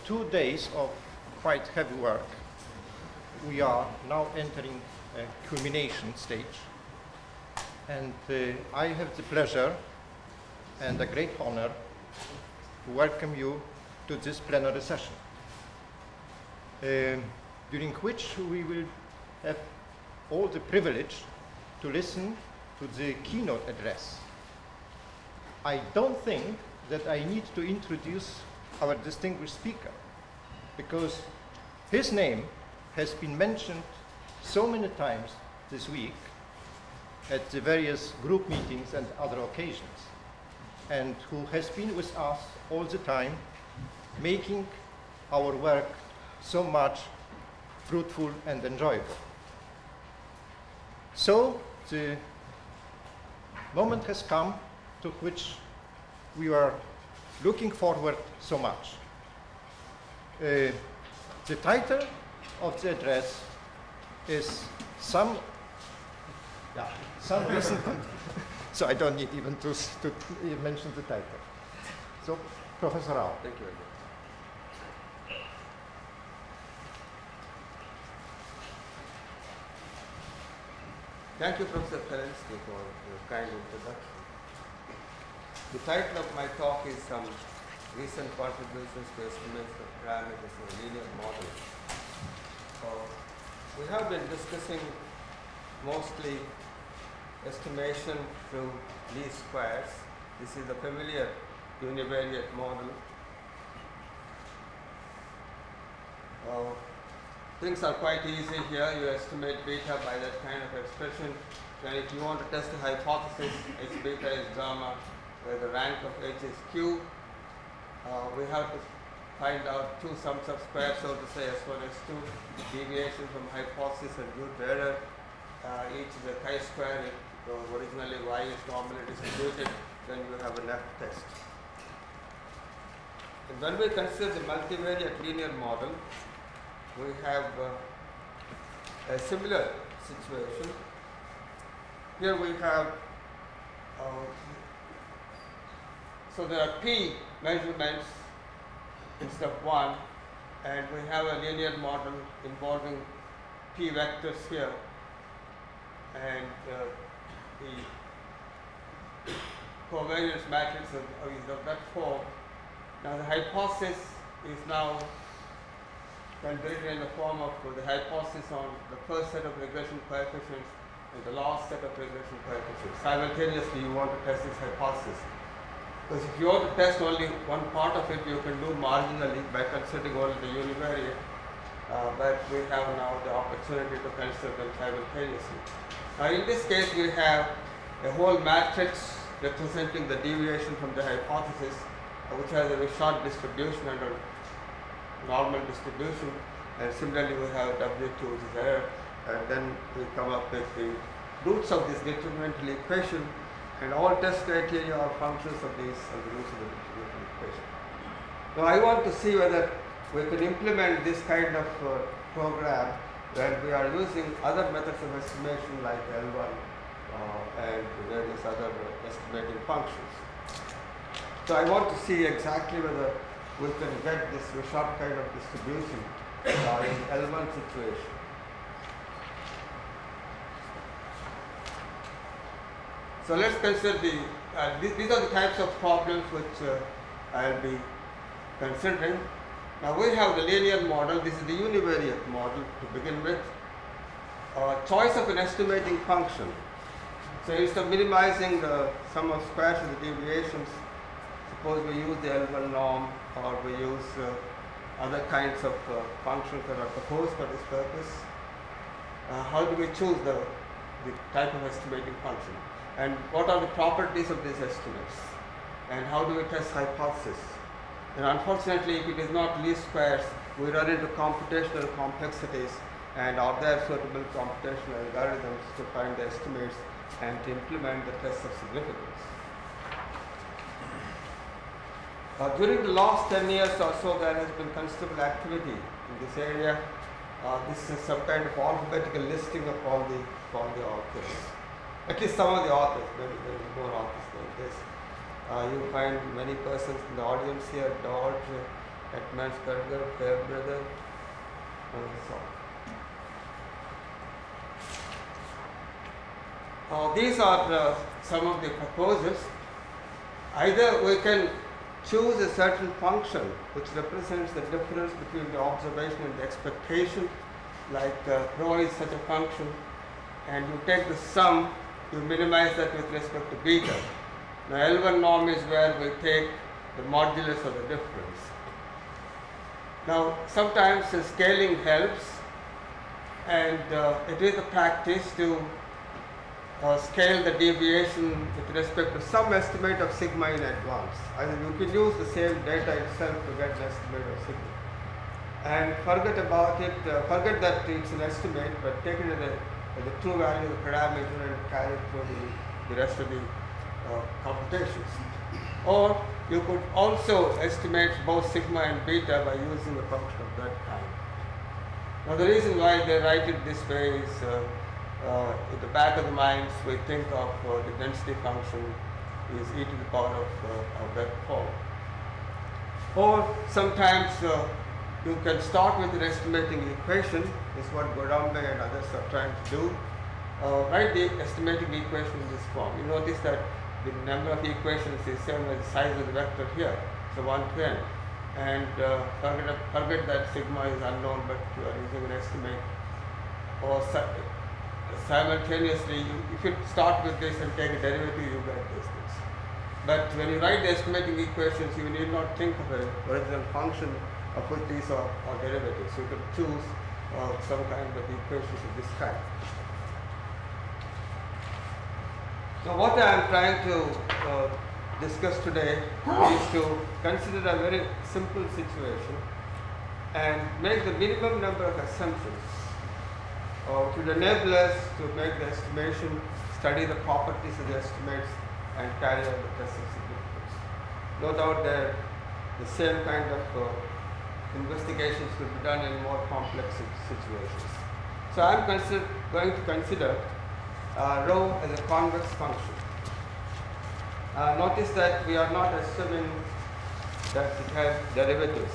2 days of quite heavy work, we are now entering a culmination stage. And I have the pleasure and a great honor to welcome you to this plenary session, during which we will have all the privilege to listen to the keynote address. I don't think that I need to introduce our distinguished speaker, because his name has been mentioned so many times this week at the various group meetings and other occasions, and who has been with us all the time, making our work so much fruitful and enjoyable. So the moment has come to which we are looking forward so much. The title of the address is some reason, so I don't need even to mention the title. So, Professor Rao. Thank you very much. Thank you, Professor Caliński, for your kind introduction. The title of my talk is Some Recent Contributions to Estimates of Parameters in a Linear Model. We have been discussing mostly estimation through least squares. This is the familiar univariate model. Things are quite easy here. You estimate beta by that kind of expression. And if you want to test a hypothesis, H beta is gamma, where the rank of H is Q. We have to find out two sums of squares, so to say, S1, S2, deviation from hypothesis and root error. Each is a chi-square. Originally y is normally distributed, then you have an F test. And when we consider the multivariate linear model, we have a similar situation. Here we have, so there are p measurements instead of 1, and we have a linear model involving p vectors here, and the covariance matrix is of that form. Now the hypothesis is now considered in the form of the hypothesis on the first set of regression coefficients and the last set of regression coefficients. Simultaneously, you want to test this hypothesis. Because if you want to test only one part of it, you can do marginally by considering only the univariate, but we have now the opportunity to consider them simultaneously. Now in this case, we have a whole matrix representing the deviation from the hypothesis, which has a short distribution and a normal distribution, and similarly we have W2, which is error, and then we come up with the roots of this determinantal equation, and all test criteria are functions of these and the roots of the determinantal equation. Now I want to see whether we can implement this kind of program when we are using other methods of estimation like L1 and various other estimating functions. So I want to see exactly whether we can get this short kind of distribution in L1 situation. So let's consider these are the types of problems which I'll be considering. Now we have the linear model. This is the univariate model to begin with. Choice of an estimating function. So instead of minimizing the sum of squares of the deviations, suppose we use the L1 norm, or we use other kinds of functions that are proposed for this purpose. How do we choose the type of estimating function? And what are the properties of these estimates? And how do we test hypothesis? And unfortunately, if it is not least squares, we run into computational complexities, and are there suitable computational algorithms to find the estimates and to implement the test of significance? During the last 10 years or so, there has been considerable activity in this area. This is some kind of alphabetical listing of all the authors. At least some of the authors, maybe there are more authors than this. You find many persons in the audience here: Dodge, Atmansberger, Fairbrother, and so on. These are some of the proposals. Either we can choose a certain function which represents the difference between the observation and the expectation, like rho is such a function, and you take the sum, you minimize that with respect to beta. Now L1 norm is where we take the modulus of the difference. Now sometimes scaling helps, and it is a practice to scale the deviation with respect to some estimate of sigma in advance. I mean, you can use the same data itself to get the estimate of sigma. And forget about it, forget that it's an estimate, but take it as the true value of the parameter and carry it through the rest of the computations. Or you could also estimate both sigma and beta by using a function of that kind. Now the reason why they write it this way is in the back of the minds we think of the density function is e to the power of that form. Or sometimes you can start with an estimating equation. This is what Godambe and others are trying to do. Write the estimating equation in this form. You notice that the number of equations is same as the size of the vector here, so 1 to n. And forget that sigma is unknown, but you are using an estimate. Or simultaneously, if you start with this and take a derivative, you get this. But when you write the estimating equations, you need not think of an original function of which these are derivatives. You can choose some kind of equations of this kind. So what I am trying to discuss today is to consider a very simple situation and make the minimum number of assumptions which would enable us to make the estimation, study the properties of the estimates, and carry out the test of significance. No doubt that the same kind of investigations could be done in more complex situations. So I am going to consider rho as a convex function. Notice that we are not assuming that it has derivatives.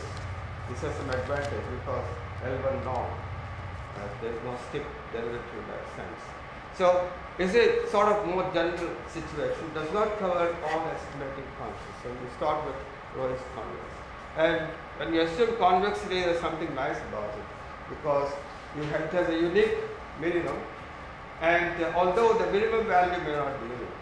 This has some advantage because L1 norm. There is no stick derivative in that sense. So is a sort of more general situation, does not cover all estimating functions. So you start with rho is convex. And when you assume convexity, there is something nice about it because it has a unique minimum, and although the minimum value may not be unique.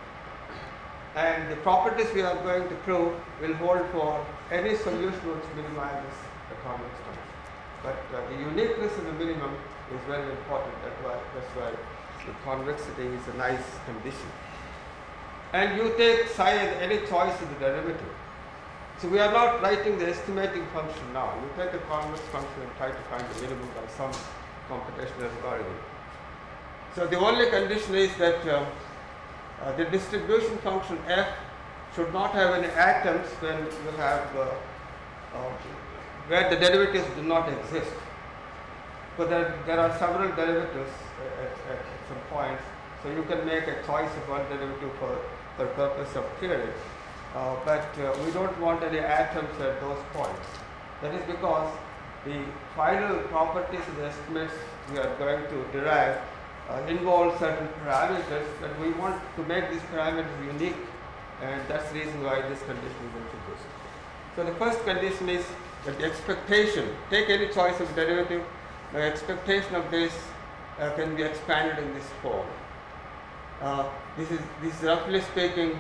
And the properties we are going to prove will hold for any solution which minimizes the convex function. But the uniqueness of the minimum is very important. That's why the convexity is a nice condition. And you take psi as any choice of the derivative. So we are not writing the estimating function now. You take a convex function and try to find the minimum by some computational algorithm. So the only condition is that the distribution function f should not have any atoms when you have where the derivatives do not exist. But there are several derivatives at some points, so you can make a choice of one derivative for the purpose of theory. But we don't want any atoms at those points. That is because the final properties of the estimates we are going to derive involve certain parameters, but we want to make these parameters unique, and that's the reason why this condition is introduced. So the first condition is that the expectation, take any choice of derivative, the expectation of this can be expanded in this form. This is roughly speaking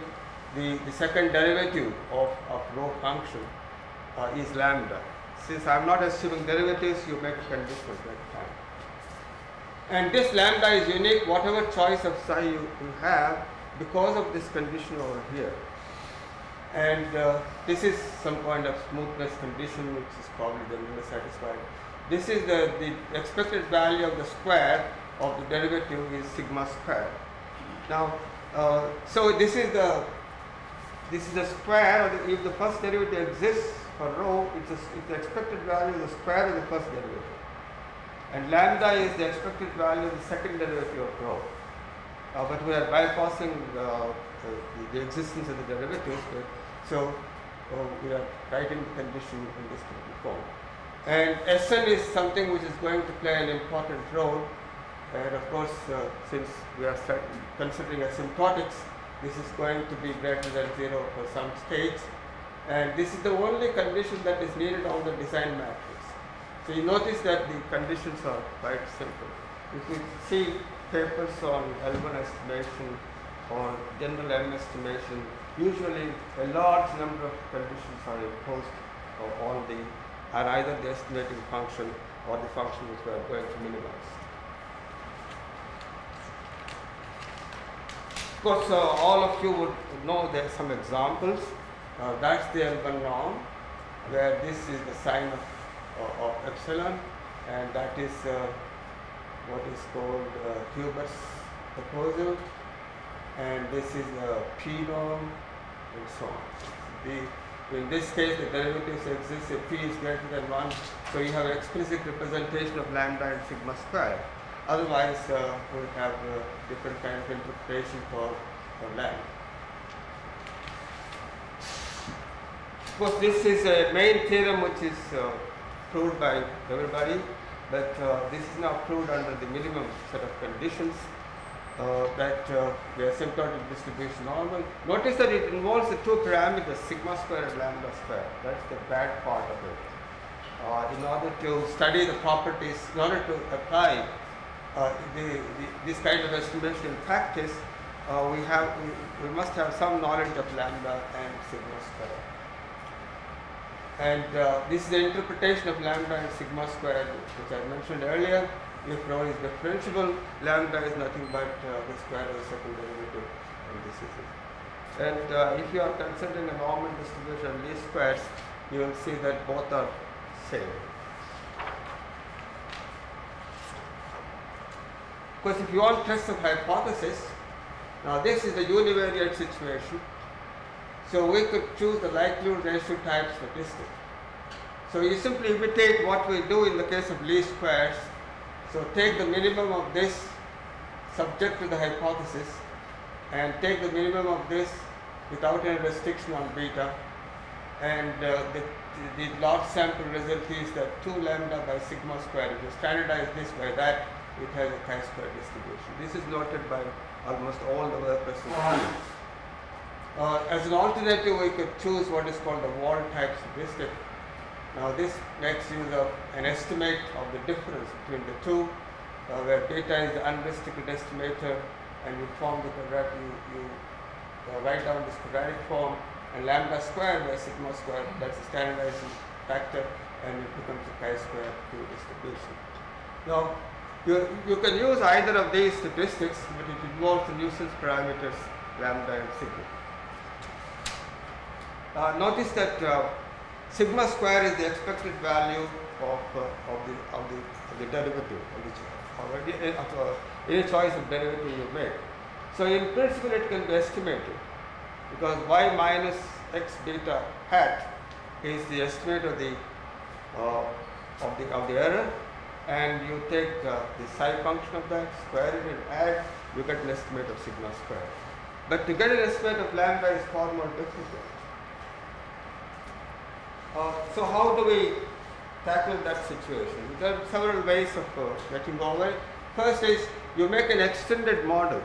the second derivative of rho function is lambda. Since I am not assuming derivatives, you make a condition of that kind. And this lambda is unique, whatever choice of psi you have, because of this condition over here. And this is some kind of smoothness condition which is probably generally satisfied. This is the expected value of the square of the derivative is sigma square. Now, so this is the square. If the first derivative exists for rho, it's the expected value of the square of the first derivative. And lambda is the expected value of the second derivative of rho. But we are bypassing the existence of the derivatives. So we are writing the condition in this form. And Sn is something which is going to play an important role. And of course, since we are considering asymptotics, this is going to be greater than 0 for some states. And this is the only condition that is needed on the design matrix. So you notice that the conditions are quite simple. If you see papers on L1 estimation or general M estimation, usually a large number of conditions are imposed on either the estimating function or the function which we are going to minimize. Of course, all of you would know there are some examples. That's the L1 norm, where this is the sign of epsilon, and that is what is called Hubert's proposal, and this is the P norm, and so on. In this case, the derivatives exist if P is greater than 1, so you have explicit representation of lambda and sigma square. Otherwise, we have different kind of interpretation for lambda. Of course, this is a main theorem which is proved by everybody, but this is now proved under the minimum set of conditions that the asymptotic distribution normal. Notice that it involves the two parameters, sigma square and lambda square. That's the bad part of it. In order to study the properties, in order to apply this kind of estimation in practice, we must have some knowledge of lambda and sigma square. And this is the interpretation of lambda and sigma square, which I mentioned earlier. If rho is differentiable, lambda is nothing but the square of the second derivative, and this is it. And if you are considering a normal distribution of least squares, you will see that both are same. Of course, if you want test of hypothesis, now this is the univariate situation. So we could choose the likelihood ratio type statistic. So you simply imitate what we do in the case of least squares. So take the minimum of this subject to the hypothesis and take the minimum of this without any restriction on beta, and the log sample result is that 2 lambda by sigma square. If you standardize this by that, it has a chi-square distribution. This is noted by almost all the workers in the field. As an alternative, we could choose what is called the wall type statistic. Now this makes use of an estimate of the difference between the two, where beta is the unrestricted estimator, and you form the quadratic, you write down this quadratic form, and lambda square by sigma square, that's the standardizing factor, and it becomes a chi-square Q distribution. Now you can use either of these statistics, but it involves the nuisance parameters lambda and sigma. Notice that sigma square is the expected value of the derivative of any choice of derivative you make. So in principle, it can be estimated because y minus x beta hat is the estimate of the error, and you take the psi function of that, square it, and add, you get an estimate of sigma square. But to get an estimate of lambda is far more difficult. So how do we tackle that situation? There are several ways of getting over it. First is you make an extended model.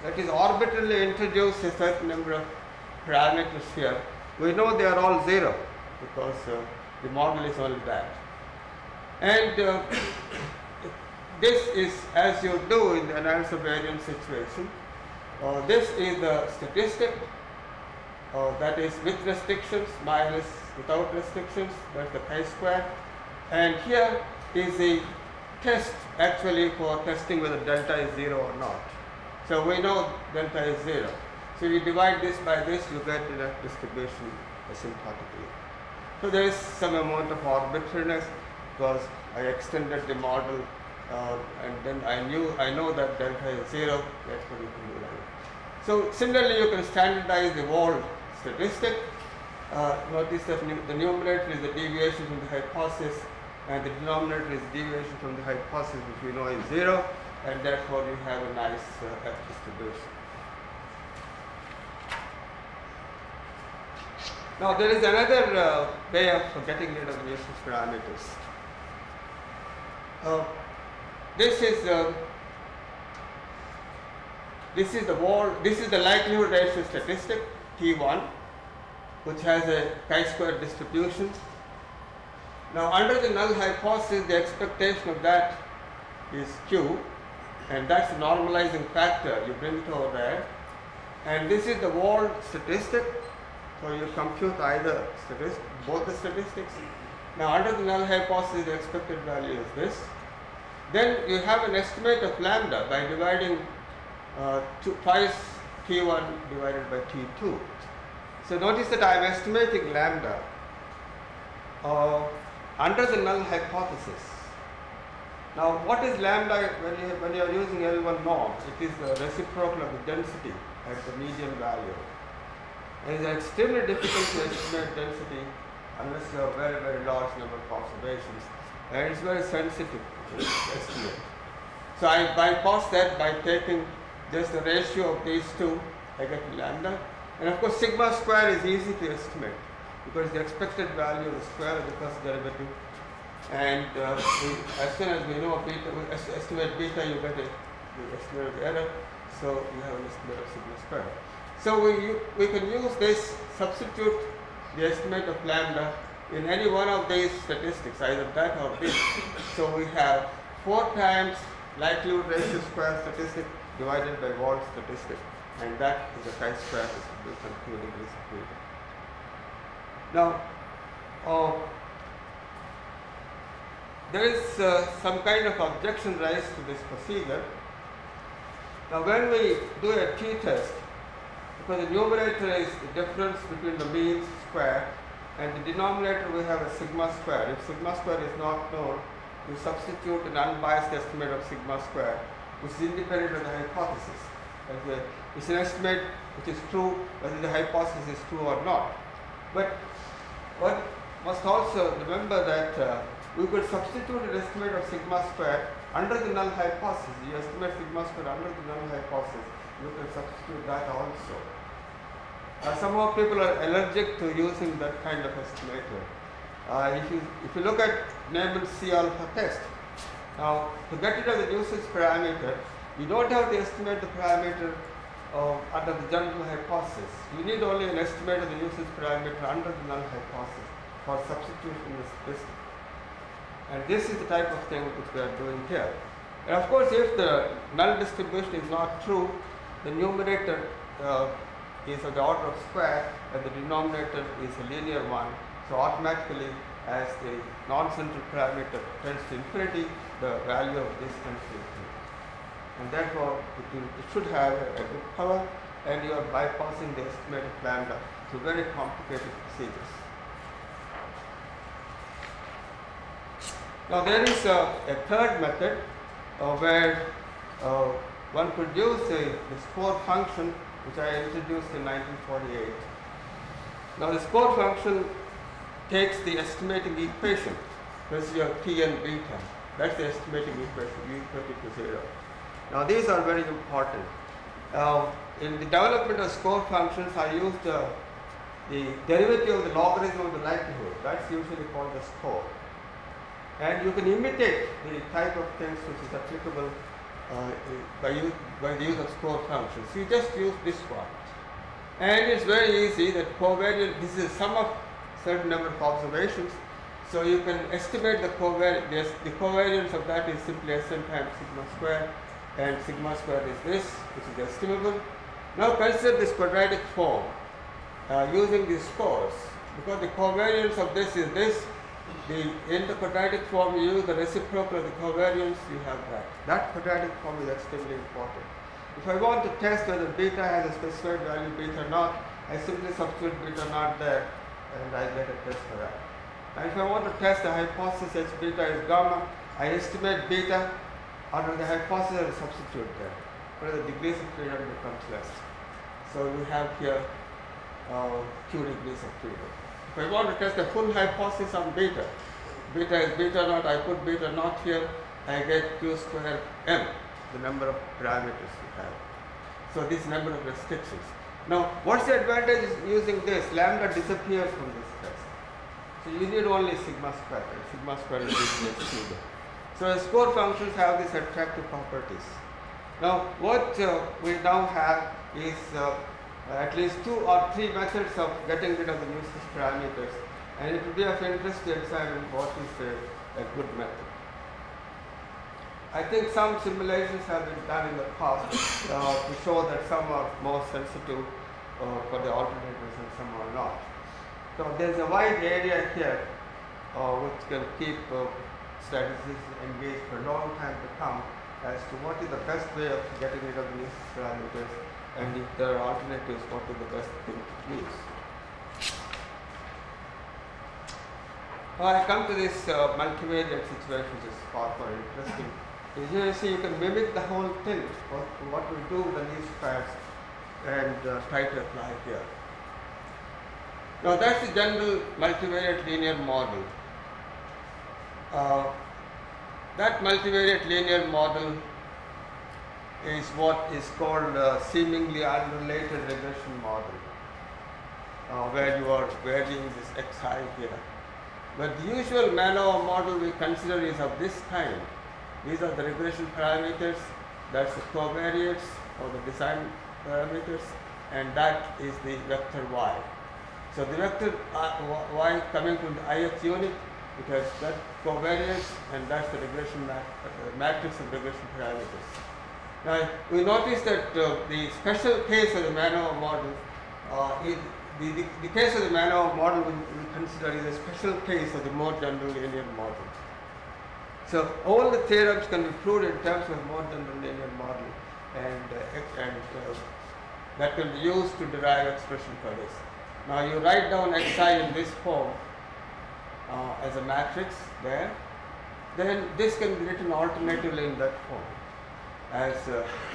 That is, arbitrarily introduce a certain number of parameters here. We know they are all 0 because the model is only that. And this is as you do in the analysis of variance situation. This is the statistic, that is with restrictions minus without restrictions, that's the chi-square. And here is the test actually for testing whether delta is 0 or not. So we know delta is 0. So you divide this by this, you get the distribution asymptotically. So there is some amount of arbitrariness because I extended the model and then I know that delta is 0, therefore you can do that. So similarly, you can standardize the wall statistic. Notice that the numerator is the deviation from the hypothesis, and the denominator is deviation from the hypothesis, which we know is 0, and therefore you have a nice F distribution. Now there is another way of getting rid of the nuisance parameters. This is the likelihood ratio statistic T1, which has a chi-square distribution. Now under the null hypothesis, the expectation of that is Q, and that's a normalizing factor. You bring it over there, and this is the world statistic. So you compute either both the statistics. Now under the null hypothesis, the expected value is this. Then you have an estimate of lambda by dividing twice T1 divided by T2. So notice that I am estimating lambda under the null hypothesis. Now what is lambda when you are using L1 norm? It is the reciprocal of the density at the median value. And it is extremely difficult to estimate density unless you have a very, very large number of observations. And it's very sensitive to estimate. So I bypass that by taking just the ratio of these two, I get lambda. And of course sigma square is easy to estimate because the expected value is the square of the first derivative. And as soon as we know beta, we estimate beta, you get the estimate of the error. So you have an estimate of sigma square. So we can use this, substitute the estimate of lambda in any one of these statistics, either that or this. So we have 4 times likelihood ratio square statistic divided by Wald statistic, and that is a chi-square distribution of 2 degrees of freedom. Now, there is some kind of objection raised to this procedure. Now, when we do a t-test, because the numerator is the difference between the mean square, and the denominator we have a sigma square. If sigma square is not known, we substitute an unbiased estimate of sigma square, which is independent of the hypothesis. It's an estimate which is true whether the hypothesis is true or not. But one must also remember that we could substitute an estimate of sigma square under the null hypothesis. You estimate sigma square under the null hypothesis, you can substitute that also. Somehow people are allergic to using that kind of estimator. If you look at enabled C alpha test, now to get rid of the nuisance parameter, you don't have to estimate the parameter under the general hypothesis. You need only an estimate of the nuisance parameter under the null hypothesis for substitution in the statistic. And this is the type of thing which we are doing here. And of course, if the null distribution is not true, the numerator is of the order of square and the denominator is a linear one. So automatically, as the non-central parameter tends to infinity, the value of this tends to infinity. And therefore, it should have a good power, and you are bypassing the estimate of lambda through very complicated procedures. Now there is a third method where one could use the score function which I introduced in 1948. Now the score function takes the estimating equation, this is your T and beta, that's the estimating equation, u equal to 0. Now these are very important. In the development of score functions, I used the derivative of the logarithm of the likelihood, that's usually called the score. And you can imitate the type of things which is applicable by the use of score functions. You just use this one. And it's very easy that covariance, this is a sum of certain number of observations. So you can estimate the covariance. The covariance of that is simply Sn times sigma square, and sigma square is this, which is estimable. Now consider this quadratic form using these scores. Because the covariance of this is this, in the quadratic form you use the reciprocal of the covariance, you have that. That quadratic form is extremely important. If I want to test whether beta has a specified value beta naught, I simply substitute beta naught there and I get a test for that. And if I want to test the hypothesis H beta is gamma, I estimate beta under the hypothesis and substitute there, where the degrees of freedom becomes less. So we have here q degrees of freedom. If I want to test the full hypothesis on beta, beta is beta naught, I put beta naught here, I get q square m, the number of parameters we have. So this number of restrictions. Now, what's the advantage is using this? Lambda disappears from this test. So you need only sigma square. Right? Sigma square is excluded. So score functions have these attractive properties. Now, what we now have is at least 2 or 3 methods of getting rid of the nuisance parameters, and it will be of interest to examine what is a good method. I think some simulations have been done in the past to show that some are more sensitive for the alternators and some are not. So there is a wide area here which can keep statisticians engaged for a long time to come as to what is the best way of getting rid of the nuisance parameters, and if there are alternatives, what is the best thing to use. I come to this multivariate situation, which is far more interesting. Here you see you can mimic the whole thing, what we do with the least squares, and try to apply here. Now that's the general multivariate linear model. That multivariate linear model is what is called seemingly unrelated regression model, where you are varying this xi here. But the usual MANOVA model we consider is of this kind. These are the regression parameters, that's the covariates or the design parameters, and that is the vector y. So the vector y coming from the ith unit, because that covariates, and that's the regression matrix of regression parameters. Now we notice that the special case of the MANOVA model, the case of the MANOVA model we consider is a special case of the more general linear model. So all the theorems can be proved in terms of more general linear model, and that can be used to derive expression for this. Now you write down xi in this form as a matrix there, then this can be written alternatively in that form, as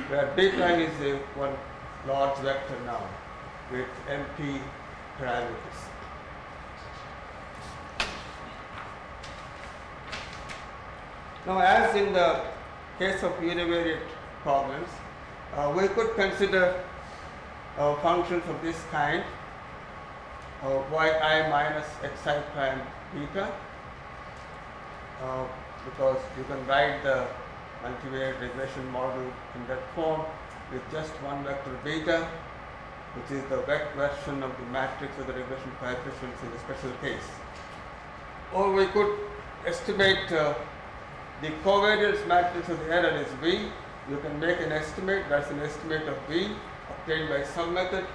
where beta is one large vector now with MP parameters. Now, as in the case of univariate problems, we could consider functions of this kind, yi minus xi prime beta, because you can write the multivariate regression model in that form with just one vector beta, which is the version of the matrix of the regression coefficients in the special case. Or we could estimate the covariance matrix of the error is V. You can make an estimate, that's an estimate of V obtained by some method,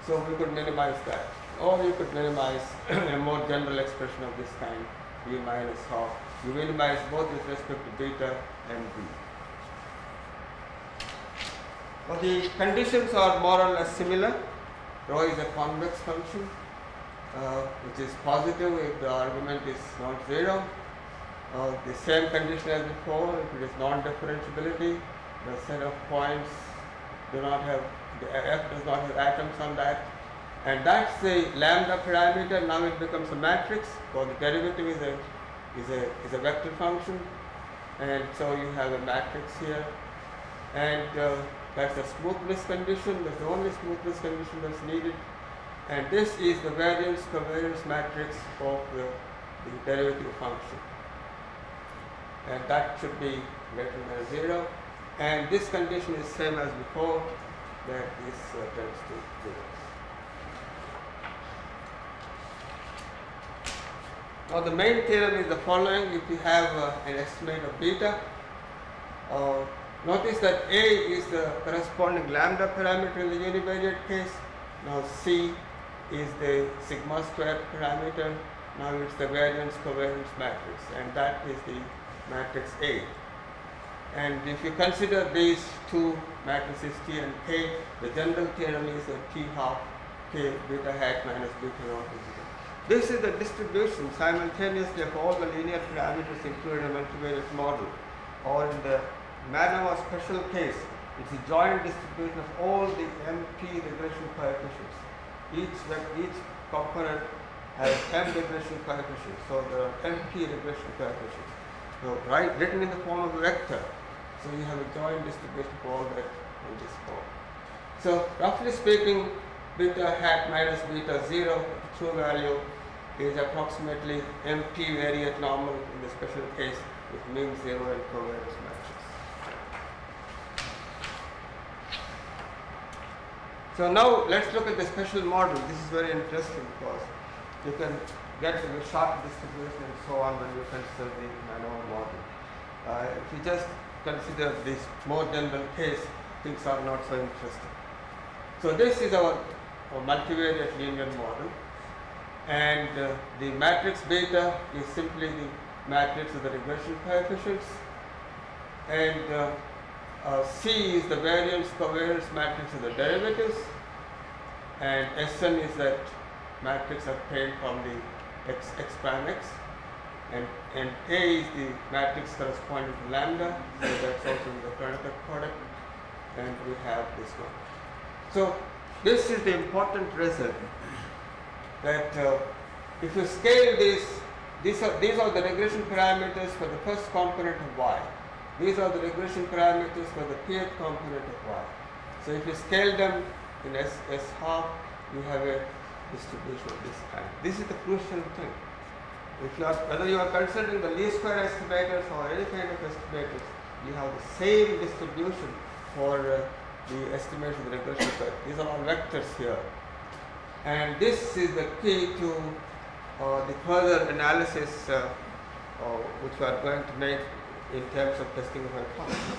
so we could minimize that. Or you could minimize a more general expression of this kind, V minus half. You minimize both with respect to beta and V. Well, the conditions are more or less similar. Rho is a convex function, which is positive if the argument is not zero. The same condition as before, if it is non-differentiability, the set of points do not have, the f does not have atoms on that, and that's the lambda parameter. Now it becomes a matrix, so the derivative is a vector function, and so you have a matrix here, and that's the smoothness condition. That's the only smoothness condition that's needed, and this is the variance covariance matrix of the derivative function. And that should be greater than 0, and this condition is same as before, that this tends to 0. Now the main theorem is the following. If you have an estimate of beta, notice that A is the corresponding lambda parameter in the univariate case. Now C is the sigma square parameter. Now it's the variance covariance matrix, and that is the matrix A. And if you consider these two matrices T and K, the general theorem is that T half K beta hat minus beta naught is 0. This is the distribution simultaneously of all the linear parameters included in a multivariate model, or in the MANOVA special case, it's a joint distribution of all the MP regression coefficients. Each component has M regression coefficients, so there are MP regression coefficients. So written in the form of a vector. So you have a joint distribution of all that in this form. So roughly speaking, beta hat minus beta 0, true value is approximately multivariate normal in the special case with mean 0 and covariance matrix. So now let's look at the special model. This is very interesting because you can get the sharp distribution and so on when you consider the MANOVA model. If you just consider this more general case, things are not so interesting. So this is our multivariate linear model, and the matrix beta is simply the matrix of the regression coefficients, and C is the variance covariance matrix of the derivatives, and Sn is that matrix obtained from the x prime x, and A is the matrix corresponding to lambda, so that's also the product, and we have this one. So this is the important result, that if you scale these are the regression parameters for the first component of y. These are the regression parameters for the pth component of y. So if you scale them in S half, you have a distribution of this kind. This is the crucial thing. If you are, whether you are considering the least square estimators or any kind of estimators, you have the same distribution for the estimates of the regression curve. These are all vectors here. And this is the key to the further analysis which we are going to make in terms of testing of hypothesis.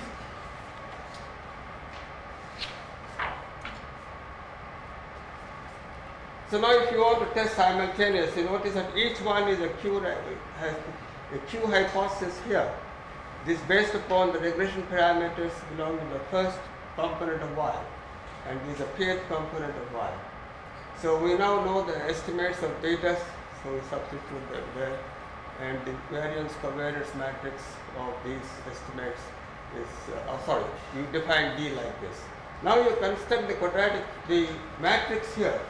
So now if you want to test simultaneously, notice that each one is has a Q hypothesis here. This is based upon the regression parameters belonging to the first component of y, and this is a pth component of y. So we now know the estimates of betas, so we substitute them there, and the variance covariance matrix of these estimates is, you define D like this. Now you construct the matrix here,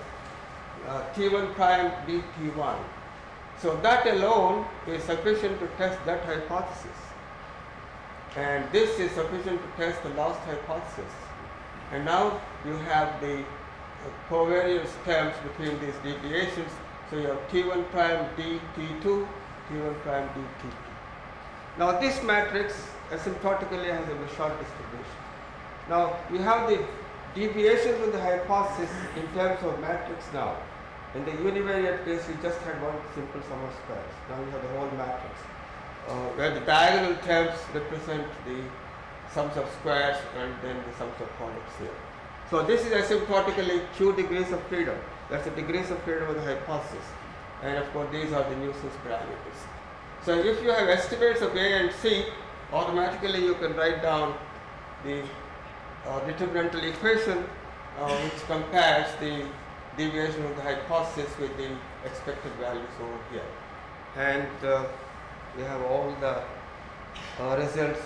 T1 prime BT1. So that alone is sufficient to test that hypothesis. And this is sufficient to test the last hypothesis. And now you have the covariance terms between these deviations. So you have T1 prime DT2, T1 prime DT2. Now this matrix asymptotically has a Michaud distribution. Now we have the deviations from the hypothesis in terms of matrix now. In the univariate case, we just had one simple sum of squares. Now we have the whole matrix, where the diagonal terms represent the sums of squares and then the sums of products here. So this is asymptotically Q degrees of freedom. That's the degrees of freedom of the hypothesis. And of course, these are the nuisance parameters. So if you have estimates of A and C, automatically you can write down the determinantal equation which compares the deviation of the hypothesis with the expected values over here. And we have all the results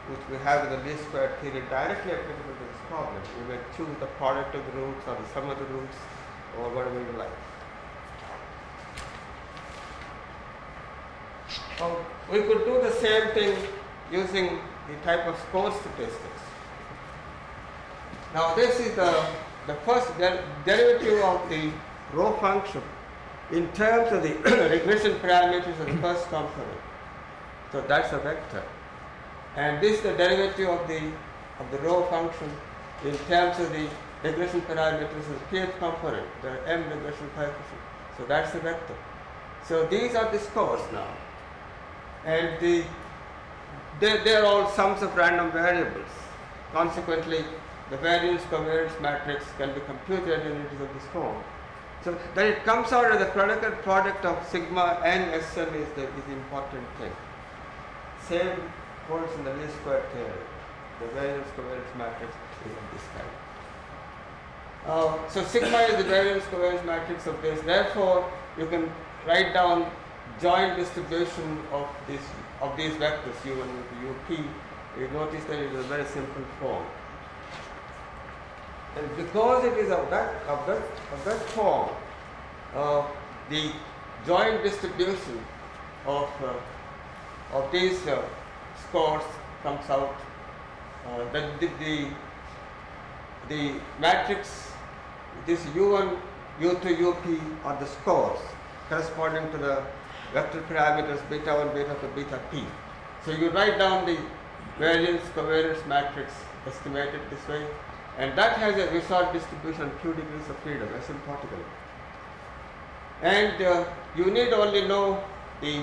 which we have in the least square theory directly applicable to this problem. You may choose the product of the roots or the sum of the roots or whatever you like. We could do the same thing using the type of score statistics. Now this is the first derivative of the rho function in terms of the regression parameters of the first component. So that's a vector. And this is the derivative of the rho function in terms of the regression parameters of the pth component, the m regression coefficient. So that's the vector. So these are the scores now. And they're all sums of random variables. Consequently, the variance covariance matrix can be computed and it is of this form. So that it comes out as the product of sigma and Sn is the important thing. Same holds in the least square theory. The variance covariance matrix is of this kind. So sigma is the variance covariance matrix of this. Therefore, you can write down joint distribution of these vectors u1 into up. You notice that it is a very simple form. And because it is of that form, the joint distribution of these scores comes out. The matrix this U1, U2, UP are the scores corresponding to the vector parameters beta 1, beta 2, beta p. So you write down the variance covariance matrix estimated this way, and that has a result distribution 2 degrees of freedom asymptotically. And you need only know the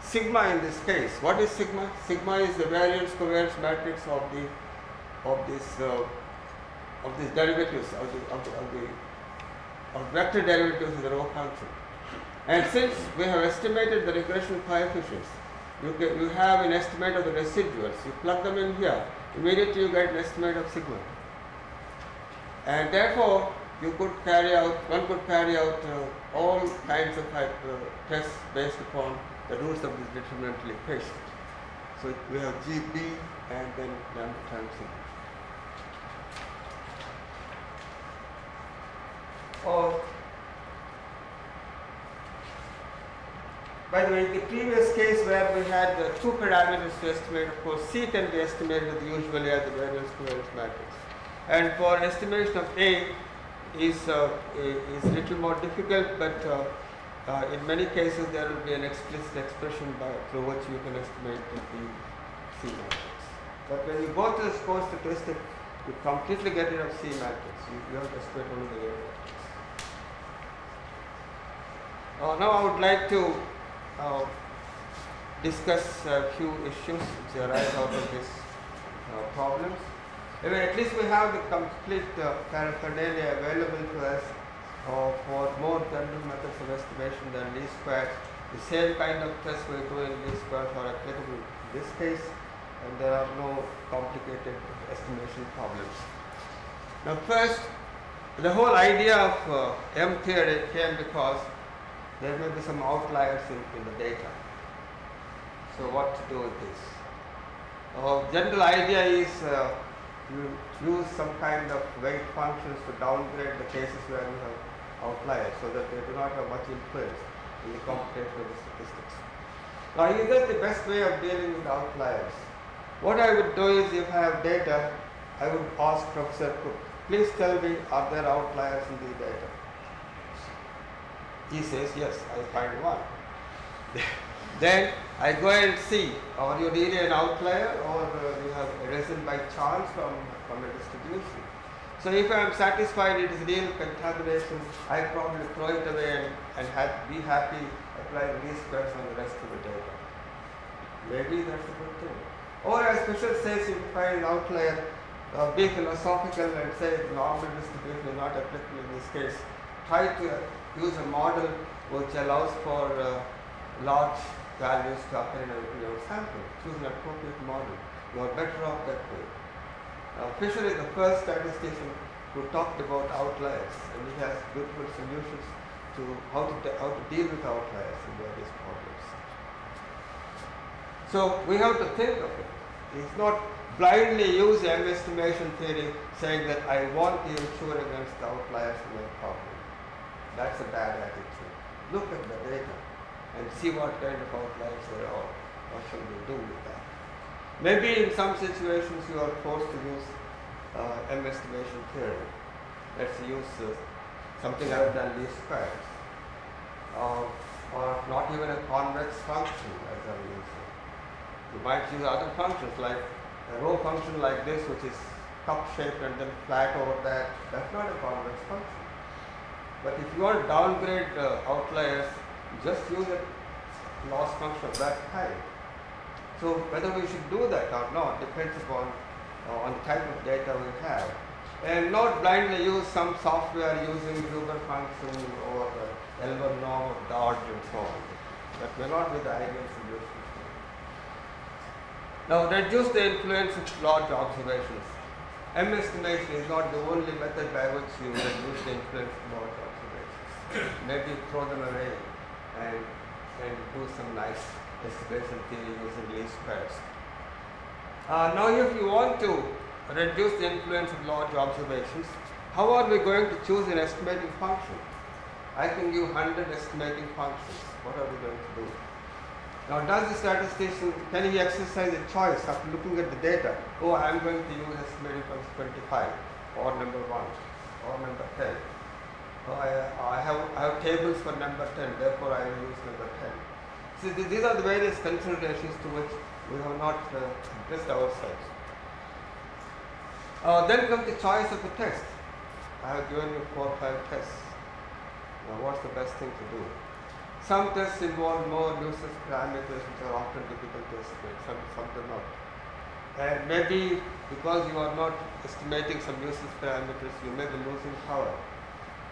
sigma in this case. What is sigma? Sigma is the variance covariance matrix of these derivatives of vector derivatives of the row function. And since we have estimated the regression coefficients, you have an estimate of the residuals. You plug them in here, immediately you get an estimate of sigma. And therefore, one could carry out all kinds of tests based upon the roots of this determinantal equation. So we have GB and then lambda times sigma. By the way, in the previous case where we had two parameters to estimate, of course, C can be estimated usually as the variance covariance matrix. And for estimation of A is a little more difficult, but in many cases there will be an explicit expression through which you can estimate the C matrix. But when you go to the score statistic, you completely get rid of C matrix. You have to estimate only the A matrix. Now I would like to discuss a few issues which arise out of these problems. Anyway, at least we have the complete paraphernalia available to us for more general methods of estimation than least squares. The same kind of tests we do in least squares are applicable in this case, and there are no complicated estimation problems. Now first, the whole idea of M theory came because there may be some outliers in the data. So what to do with this? General idea is you use some kind of weight functions to downgrade the cases where you have outliers so that they do not have much influence in the computation of the statistics. Now is that the best way of dealing with outliers? What I would do is, if I have data, I would ask Professor Cook, please tell me, are there outliers in the data? He says, yes, I find one. Then I go and see, are you really an outlier or you have arisen by chance from a distribution? So if I am satisfied it is real contamination, I probably throw it away and be happy applying least squares on the rest of the data. Maybe that's a good thing. Or as Fisher says, if you find an outlier, be philosophical and say normal distribution is not applicable in this case. Try to use a model which allows for large values to occur in your sample. Choose an appropriate model. You are better off that way. Fisher is the first statistician who talked about outliers, and he has beautiful solutions to how to deal with outliers in various problems. So we have to think of it. It's not blindly use M estimation theory saying that I want to insure against the outliers in my problem. That's a bad attitude. Look at the data and see what kind of outliers there are. What shall we do with that? Maybe in some situations you are forced to use M estimation theory. Let's use something other than least squares. Or not even a convex function as I'm using. You might use other functions like a row function like this, which is cup-shaped and then flat over that. That's not a convex function. But if you want to downgrade outliers, just use a loss function of that kind. So whether we should do that or not depends upon on the type of data we have. And not blindly use some software using Huber function or L1 norm of Dodge and so on. That may not be the ideal solution. Now reduce the influence of large observations. M estimation is not the only method by which you reduce the influence of large observations. Maybe throw them away and do some nice estimation theory using least squares. Now if you want to reduce the influence of large observations, how are we going to choose an estimating function? I can give 100 estimating functions. What are we going to do? Now does the statistician, can he exercise a choice after looking at the data? Oh, I am going to use estimating function 25 or number 1 or number 10. I have tables for number 10, therefore I will use number 10. See, these are the various considerations to which we have not addressed ourselves. Then comes the choice of the test. I have given you 4 or 5 tests. Now what's the best thing to do? Some tests involve more nuisance parameters which are often difficult to estimate, some do not. And maybe because you are not estimating some nuisance parameters, you may be losing power.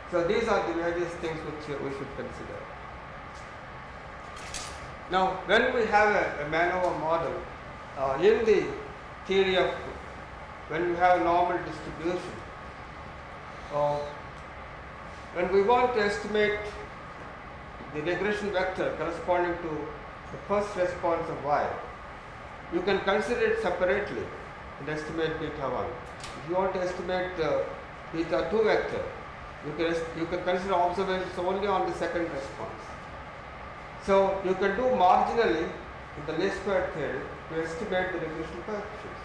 So these are the various things which we should consider. Now, when we have a MANOVA model, in the theory of when you have normal distribution, when we want to estimate the regression vector corresponding to the first response of y, you can consider it separately and estimate beta 1. If you want to estimate the beta 2 vector, you can consider observations only on the second response. So you can do marginally in the least square theory to estimate the regression coefficients.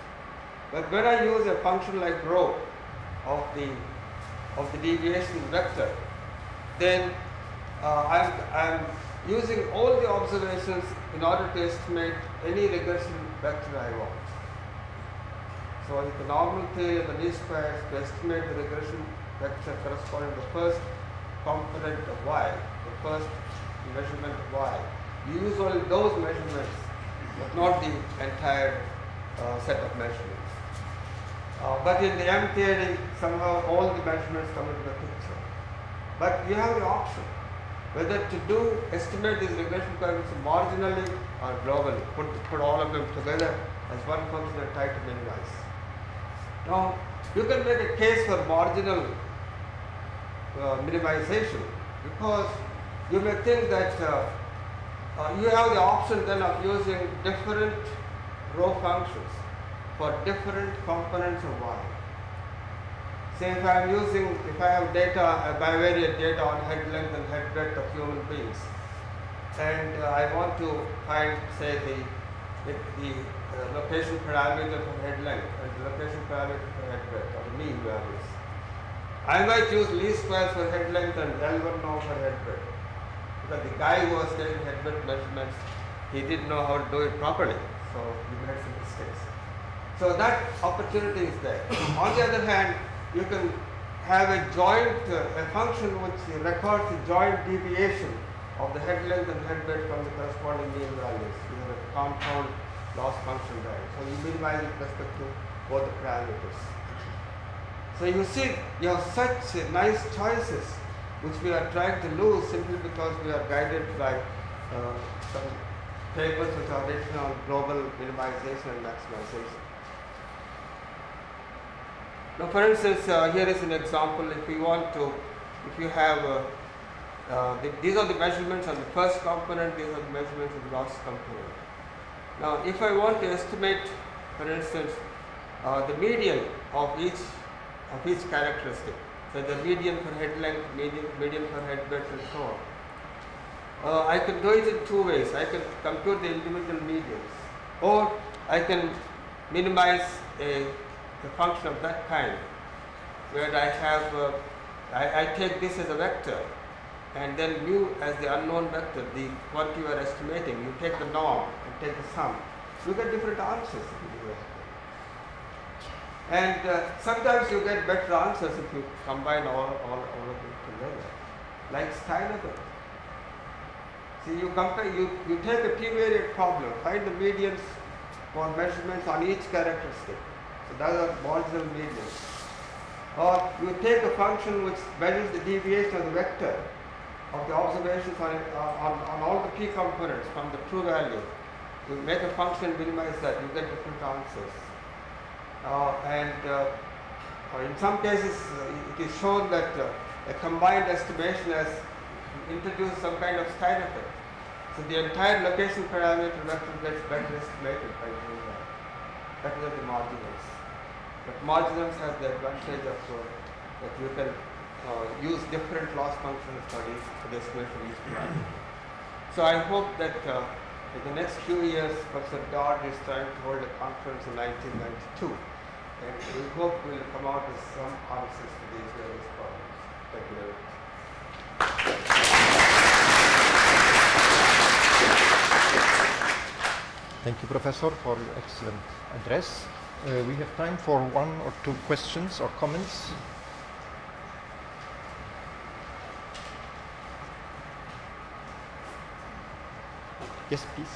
But when I use a function like rho of the deviation vector, then I'm using all the observations in order to estimate any regression vector I want. So in the normal theory of the least squares, to estimate the regression vector corresponding to the first component of y, the first measurement of y, you use only those measurements, but not the entire set of measurements. But in the M theory, somehow all the measurements come into the picture. But you have the option whether to estimate these regression coefficients marginally or globally, put all of them together as one function and try to minimize. Now, you can make a case for marginal minimization, because you may think that you have the option then of using different rho functions for different components of y. Say if I have data, bivariate data on head length and head breadth of human beings, and I want to find, say, the location parameter for head length and the location parameter for head breadth, or the mean values. I might use least squares for head length and L1 norm for head breadth, because the guy who was taking head breadth measurements, he didn't know how to do it properly, so he made some mistakes. So that opportunity is there. On the other hand, you can have a function which records the joint deviation of the head length and head breadth from the corresponding mean values. You have a compound loss function there. So you minimize it with respect to both the parameters. So you see, you have such nice choices which we are trying to lose simply because we are guided by some papers which are written on global minimization and maximization. Now, for instance, here is an example. If you have, these are the measurements on the first component, these are the measurements of the last component. Now, if I want to estimate, for instance, the median of each characteristic, so the median for head length, median for head breadth, and so on, I can do it in 2 ways. I can compute the individual medians, or I can minimize a function of that kind, where I have, I take this as a vector, and then mu as the unknown vector, the quantity you are estimating. You take the norm and take the sum. You get different answers if you do that. And sometimes you get better answers if you combine all of them together, like Steiner. See, you take a T-variate problem, find the medians for measurements on each characteristic. So those are marginal medians. Or you take a function which measures the deviation of the vector of the observations on all the p components from the true value. You make a function, minimize that, you get different answers. In some cases, it is shown that a combined estimation has introduced some kind of Steiner effect. So the entire location parameter vector gets better estimated by doing that. That is the marginals. But marginals have the advantage of that you can use different loss functions for the estimation of each parameter. So I hope that in the next few years, Professor Dodd is trying to hold a conference in 1992, and we hope we will come out with some answers to these various problems. Thank you very much. Thank you, Professor, for your excellent address. We have time for one or two questions or comments. Yes, please.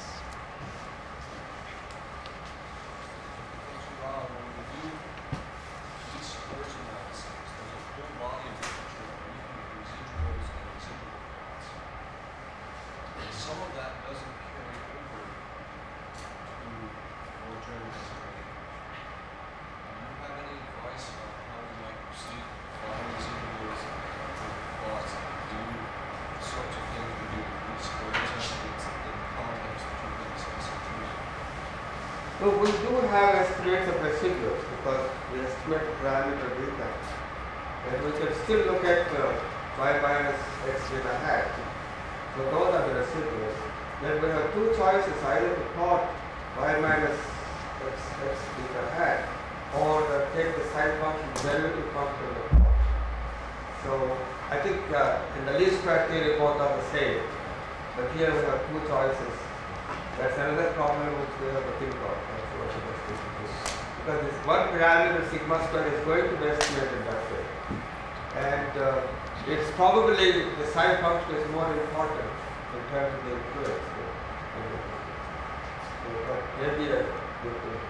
So we do have estimates of residuals because we estimate the parameter beta. And we can still look at y minus x beta hat. So those are the residuals. Then we have two choices, either to plot y minus x beta hat or take the sign function derivative function of the plot. So I think in the least square theory both are the same. But here we have two choices. That's another problem which we have to think of. Because this one parameter sigma square is going to be estimated that way. And it's probably the sign function is more important in terms of the influence. So that may be a good thing.